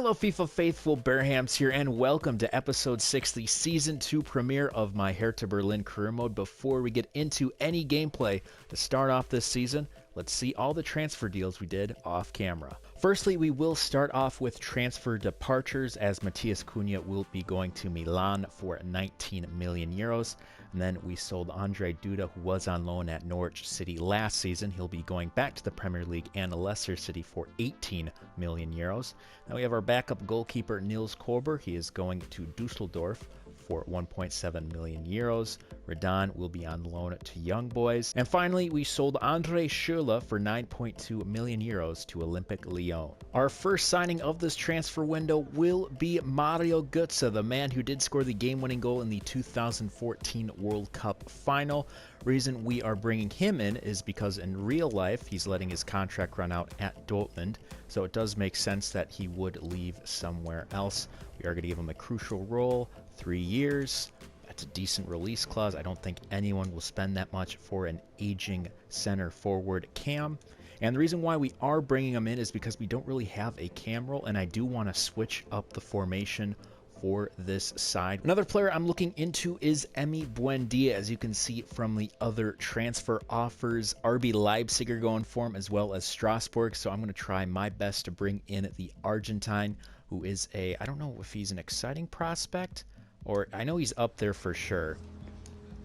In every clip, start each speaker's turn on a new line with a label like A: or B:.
A: Hello FIFA faithful, Bearhamms here, and welcome to episode 6, the season 2 premiere of my Hertha Berlin career mode. Before we get into any gameplay to start off this season, let's see all the transfer deals we did off camera. Firstly, we will start off with transfer departures, as Matthias Cunha will be going to Milan for 19 million euros. And then we sold Andre Duda, who was on loan at Norwich City last season. He'll be going back to the Premier League and Leicester City for 18 million euros. Now we have our backup goalkeeper Niels Korber. He is going to Dusseldorf for 1.7 million euros. Redan will be on loan to Young Boys. And finally, we sold Andre Schürrle for 9.2 million euros to Olympique Lyon. Our first signing of this transfer window will be Mario Götze, the man who did score the game-winning goal in the 2014 World Cup final. Reason we are bringing him in is because in real life, he's letting his contract run out at Dortmund. So it does make sense that he would leave somewhere else. We are going to give him a crucial role, 3 years. That's a decent release clause. I don't think anyone will spend that much for an aging center forward cam. And the reason why we are bringing him in is because we don't really have a cam role, and I do want to switch up the formation for this side. Another player I'm looking into is Emi Buendia. As you can see from the other transfer offers, RB Leipzig are going for him, as well as Strasbourg. So I'm going to try my best to bring in the Argentine, who is I don't know if he's an exciting prospect, or I know he's up there for sure.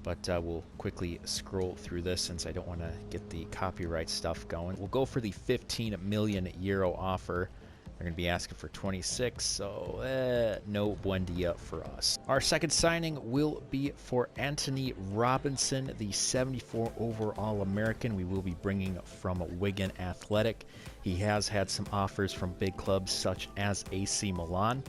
A: But we'll quickly scroll through this since I don't want to get the copyright stuff going. We'll go for the 15 million euro offer. They're going to be asking for 26, so no Buendia for us. Our second signing will be for Anthony Robinson, the 74 overall American. We will be bringing from Wigan Athletic. He has had some offers from big clubs such as AC Milan.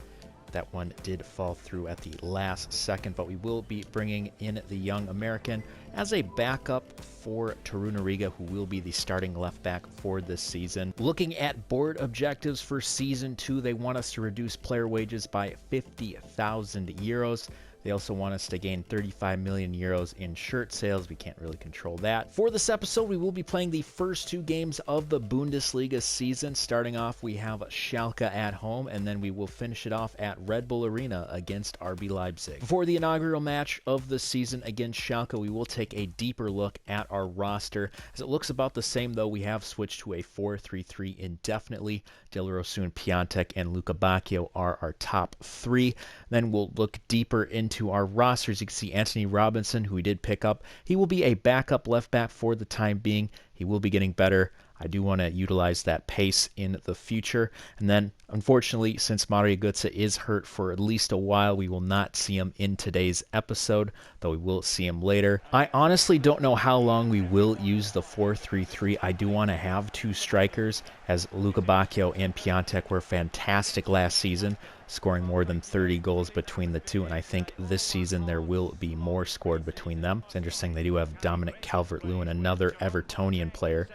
A: That one did fall through at the last second, but we will be bringing in the young American as a backup for Torunariga, who will be the starting left back for this season. Looking at board objectives for season 2, they want us to reduce player wages by 50,000 euros. They also want us to gain 35 million euros in shirt sales. We can't really control that. For this episode, we will be playing the first 2 games of the Bundesliga season. Starting off, we have Schalke at home, and then we will finish it off at Red Bull Arena against RB Leipzig. For the inaugural match of the season against Schalke, we will take a deeper look at our roster. As it looks about the same, though, we have switched to a 4-3-3 indefinitely. Dilrosun, Piątek, and Luka Bacchio are our top 3. Then we'll look deeper into our rosters. You can see Anthony Robinson, who we did pick up. He will be a backup left back for the time being. He will be getting better. I do want to utilize that pace in the future. And then, unfortunately, since Mario Götze is hurt for at least a while, we will not see him in today's episode, though we will see him later. I honestly don't know how long we will use the 4-3-3. I do want to have 2 strikers, as Luka Bacchio and Piątek were fantastic last season, scoring more than 30 goals between the 2, and I think this season there will be more scored between them. It's interesting, they do have Dominic Calvert-Lewin, another Evertonian player,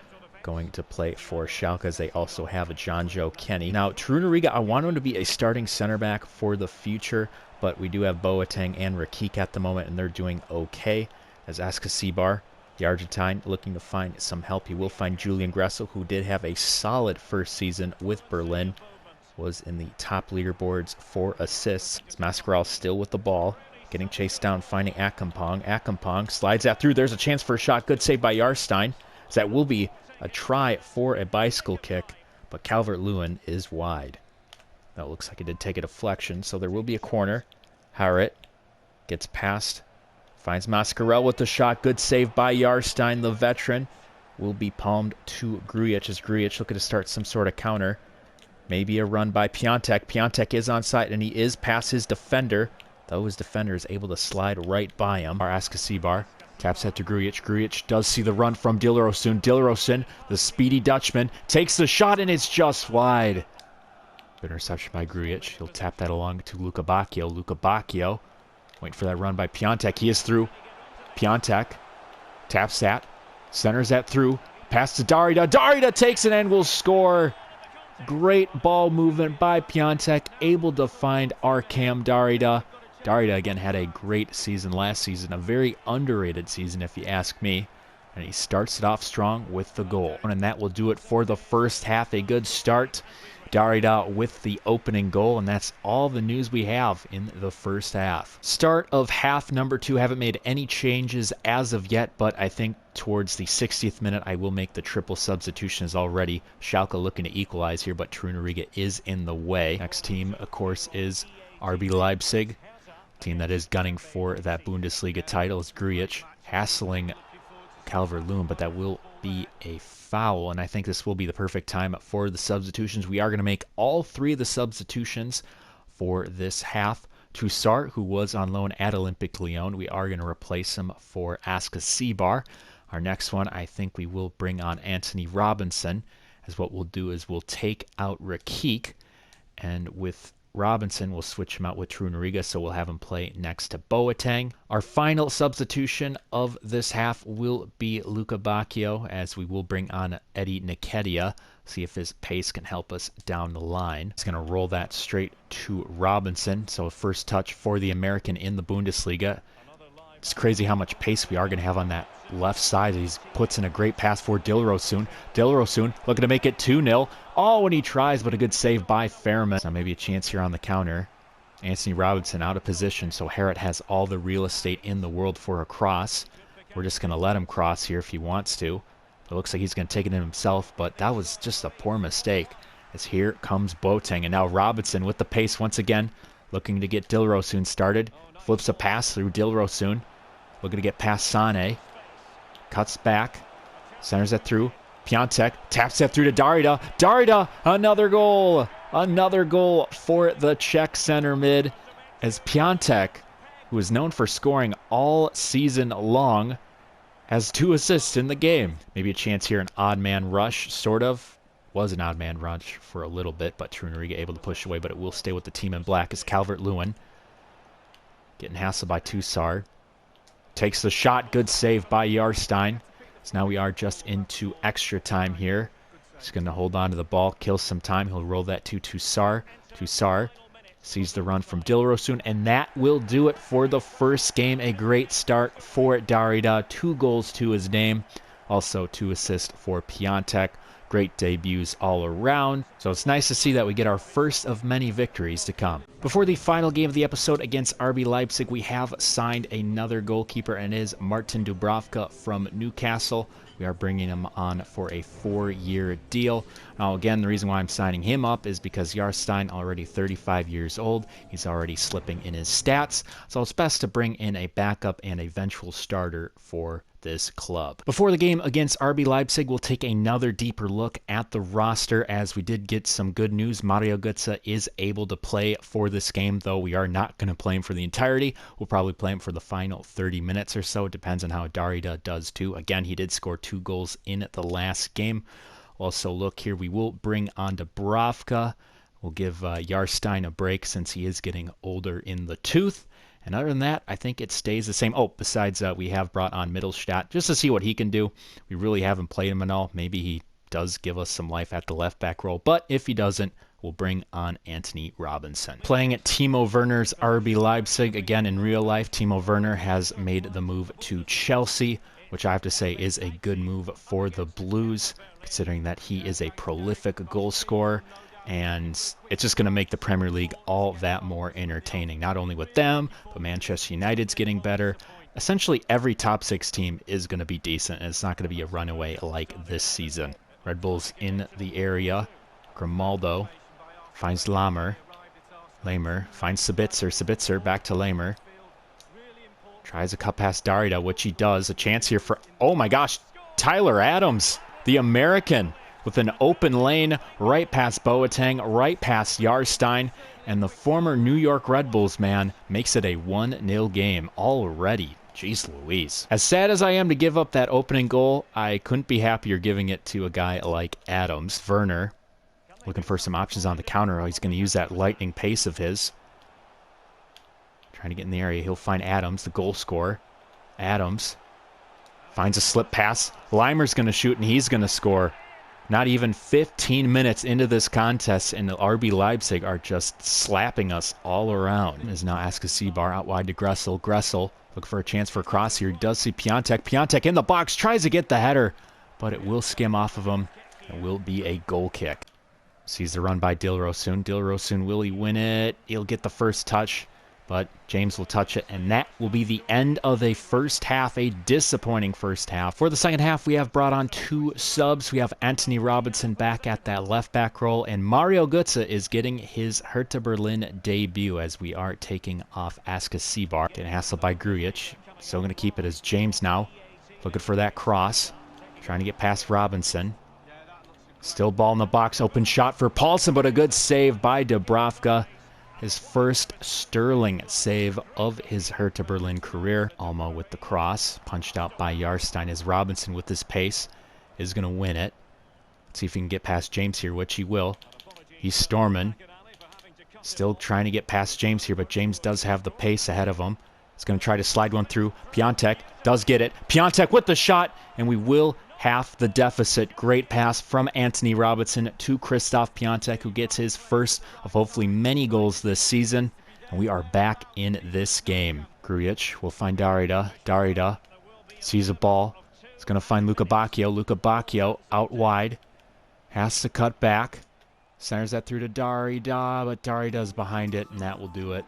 A: going to play for Schalke, as they also have a Jonjo Kenny. Now, Torunariga, I want him to be a starting center back for the future, but we do have Boateng and Rakik at the moment, and they're doing okay. As Askasibar, the Argentine, looking to find some help. He will find Julian Gressel, who did have a solid first season with Berlin, was in the top leaderboards for assists. It's Mascarell still with the ball, getting chased down, finding Akampong. Akampong slides that through. There's a chance for a shot. Good save by Jarstein. So that will be a try for a bicycle kick, but Calvert-Lewin is wide. That looks like it did take a deflection, so there will be a corner. Harrit gets past, finds Mascarell with the shot. Good save by Jarstein. The veteran will be palmed to Grujic, as Grujic looking to start some sort of counter. Maybe a run by Piątek. Piątek is on site, and he is past his defender, though his defender is able to slide right by him. Askasibar taps that to Grujic. Grujic does see the run from Dilrosun. Dilrosun, the speedy Dutchman, takes the shot, and it's just wide. Good interception by Grujic. He'll tap that along to Luka Bacchio. Luka Bacchio, waiting for that run by Piątek. He is through. Piątek taps that, centers that through, pass to Darida. Darida takes it and will score. Great ball movement by Piątek, able to find Arkam Darida. Darida, again, had a great season last season, a very underrated season if you ask me. And he starts it off strong with the goal. And that will do it for the first half. A good start. Darida with the opening goal, and that's all the news we have in the first half. Start of half number 2. Haven't made any changes as of yet, but I think towards the 60th minute I will make the triple substitutions already. Schalke looking to equalize here, but Trunariga is in the way. Next team, of course, is RB Leipzig. Team that is gunning for that Bundesliga title is Grujic, hassling Calvert-Lewin, but that will be a foul, and I think this will be the perfect time for the substitutions. We are going to make all 3 of the substitutions for this half. Toussaint, who was on loan at Olympique Lyon, we are going to replace him for Aska Seabar. Our next one, I think we will bring on Anthony Robinson, as what we'll do is we'll take out Rakik, and with Robinson, we'll switch him out with Trunariga, so we'll have him play next to Boateng. Our final substitution of this half will be Luca Bacchio, as we will bring on Eddie Nketiah, see if his pace can help us down the line. He's going to roll that straight to Robinson, so first touch for the American in the Bundesliga. It's crazy how much pace we are going to have on that left side. He puts in a great pass for Dilrosun. Dilrosun looking to make it 2-0. Oh, when he tries, but a good save by Fairman. Now maybe a chance here on the counter. Anthony Robinson out of position, so Hertha has all the real estate in the world for a cross. We're just going to let him cross here if he wants to. It looks like he's going to take it in himself, but that was just a poor mistake. As here comes Boateng, and now Robinson with the pace once again, looking to get Dilrosun started. Flips a pass through Dilrosun. Looking to get past Sane. Cuts back. Centers it through. Piątek taps it through to Darida. Darida, another goal. Another goal for the Czech center mid. As Piątek, who is known for scoring all season long, has 2 assists in the game. Maybe a chance here, an odd man rush, sort of. Was an odd man rush for a little bit, but Trunariga able to push away, but it will stay with the team in black as Calvert-Lewin. Getting hassled by Toussaint. Takes the shot. Good save by Jarstein. So now we are just into extra time here. He's going to hold on to the ball, kill some time. He'll roll that to Toussaint. Toussaint sees the run from Dilrosun, and that will do it for the first game. A great start for Darida. 2 goals to his name. Also 2 assists for Piątek. Great debuts all around. So it's nice to see that we get our first of many victories to come. Before the final game of the episode against RB Leipzig, we have signed another goalkeeper, and it is Martin Dubravka from Newcastle. We are bringing him on for a 4-year deal. Now, again, the reason why I'm signing him up is because Jarstein, already 35 years old, he's already slipping in his stats. So it's best to bring in a backup and eventual starter for this club. Before the game against RB Leipzig, we'll take another deeper look at the roster, as we did get some good news. Mario Götze is able to play for this game, though we are not going to play him for the entirety. We'll probably play him for the final 30 minutes or so. It depends on how Darida does too. Again, he did score 2 goals in the last game. Also, look here, we will bring on Dubravka. We'll give Jarstein a break since he is getting older in the tooth. And other than that, I think it stays the same. Oh, besides, we have brought on Mittelstadt just to see what he can do. We really haven't played him at all. Maybe he does give us some life at the left back role. But if he doesn't, we'll bring on Anthony Robinson. Playing at Timo Werner's RB Leipzig. Again, in real life, Timo Werner has made the move to Chelsea, which I have to say is a good move for the Blues, considering that he is a prolific goal scorer. And it's just going to make the Premier League all that more entertaining, not only with them, but Manchester United's getting better. Essentially, every top 6 team is going to be decent, and it's not going to be a runaway like this season. Red Bull's in the area. Grimaldo finds Lamer. Lamer finds Sabitzer. Sabitzer back to Lamer. Tries a cut past Darida, which he does. A chance here for, oh my gosh, Tyler Adams, the American, with an open lane right past Boateng, right past Jarstein, and the former New York Red Bulls man makes it a 1-0 game already. Jeez Louise. As sad as I am to give up that opening goal, I couldn't be happier giving it to a guy like Adams. Werner looking for some options on the counter. Oh, he's going to use that lightning pace of his. Trying to get in the area. He'll find Adams, the goal scorer. Adams finds a slip pass. Limer's going to shoot, and he's going to score. Not even 15 minutes into this contest, and the RB Leipzig are just slapping us all around. Is now Aska Seabar out wide to Gressel. Gressel look for a chance for a cross here. He does see Piątek. Piątek in the box, tries to get the header, but it will skim off of him. It will be a goal kick. Sees the run by Dilrosun. Dilrosun, will he win it? He'll get the first touch, but James will touch it, and that will be the end of a first half, a disappointing first half. For the second half, we have brought on 2 subs. We have Anthony Robinson back at that left back role, and Mario Götze is getting his Hertha Berlin debut as we are taking off Aska Seabar. Getting hassled by Grujic. Still going to keep it as James now, looking for that cross, trying to get past Robinson. Still ball in the box, open shot for Paulsen, but a good save by Dubravka. His first sterling save of his Hertha Berlin career. Alma with the cross, punched out by Jarstein as Robinson with his pace is going to win it. Let's see if he can get past James here, which he will. He's storming. Still trying to get past James here, but James does have the pace ahead of him. He's going to try to slide one through. Piontek does get it. Piontek with the shot, and we will half the deficit. Great pass from Anthony Robinson to Christoph Piontek, who gets his first of hopefully many goals this season. And we are back in this game. Grujic will find Darida. Darida sees a ball. He's going to find Luka Bacchio. Luka Bacchio out wide. Has to cut back. Centers that through to Darida, but Darida's behind it, and that will do it.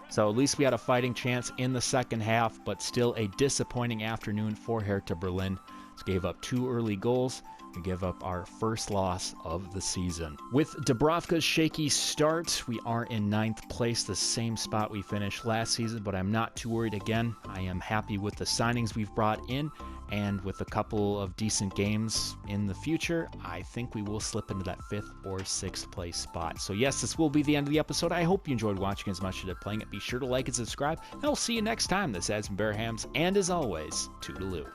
A: So at least we had a fighting chance in the second half, but still a disappointing afternoon for Hertha Berlin. Gave up 2 early goals. We give up our first loss of the season. With Dubravka's shaky start, we are in 9th place, the same spot we finished last season, but I'm not too worried again. I am happy with the signings we've brought in, and with a couple of decent games in the future, I think we will slip into that 5th or 6th place spot. So yes, this will be the end of the episode. I hope you enjoyed watching as much as I did playing it. Be sure to like and subscribe, and I'll see you next time. This has been Bearhamms, and as always, toodaloo.